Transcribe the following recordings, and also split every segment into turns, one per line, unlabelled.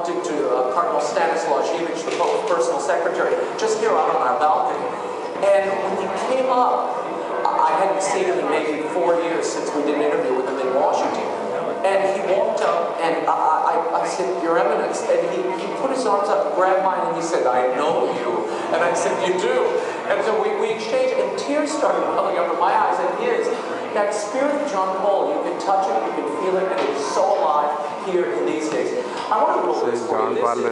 bumped into Cardinal Stanislaus, the Pope's personal secretary, just here out on our balcony. And when he came up, I hadn't seen him in maybe 4 years since we did an interview with him in Washington. And he walked up, and I said, Your Eminence, and he put his arms up, grabbed mine, and he said, I know you. And I said, you do. And so we exchanged, and tears started coming up in my eyes and his. That spirit of John Paul, you can touch it, you can feel it, and it's so alive here in these days. I want to roll
this is John Paul II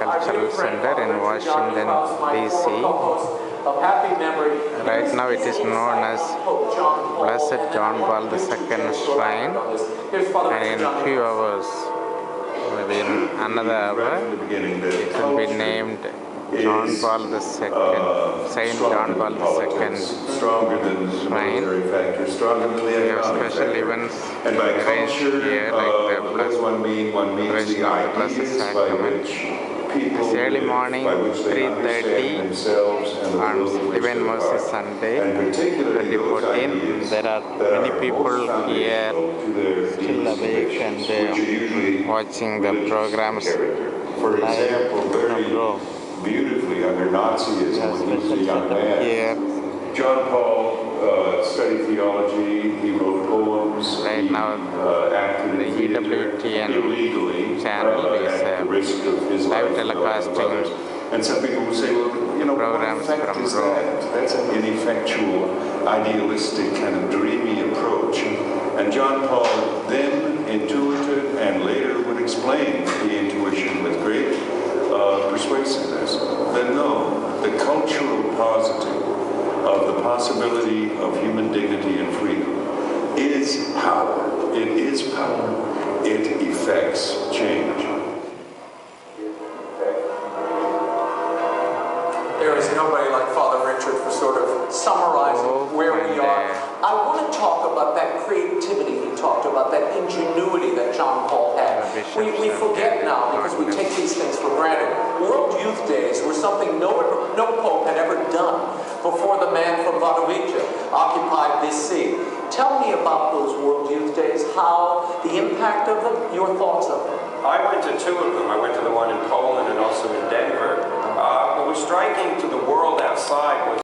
Cultural Center in Washington, D.C. Right now it is known as Blessed John Paul II Shrine, and in a few hours, maybe in another hour, it will be named John Paul II, Saint John Paul II Shrine. We have special events arranged here, like the Blessed of the Blessed Sacrament. It's early morning, 3:30 on Divine Mercy Sunday, 2014. There are many people here still awake and watching the programs live from Rome.
Beautifully under Nazism when he was a young man.
Here.
John Paul studied theology, he wrote poems,
right now
acted in
the EWTN
illegally
channel is
at the risk of his life
live telecasting
and some people will say, well, you know,
programs
what effect
from
is
Rome.
that? That's an ineffectual, idealistic, kind of dreamy approach. And John Paul then intuited and later would explain the intuition with great persuasiveness. Then no, the cultural positive of the possibility of human dignity and freedom is power. It is power. It effects change.
There is nobody like Father Richard for sort of summarizing where we are. I want to talk about that creativity he talked about, that ingenuity that John Paul had. We forget now because we take these things for granted. World Youth Days were something no pope had ever done before the man from Wadowice occupied this see. Tell me about those World Youth Days, how the impact of them, your thoughts of them.
I went to 2 of them. I went to the one in Poland and also in Denver. What was striking to the world outside was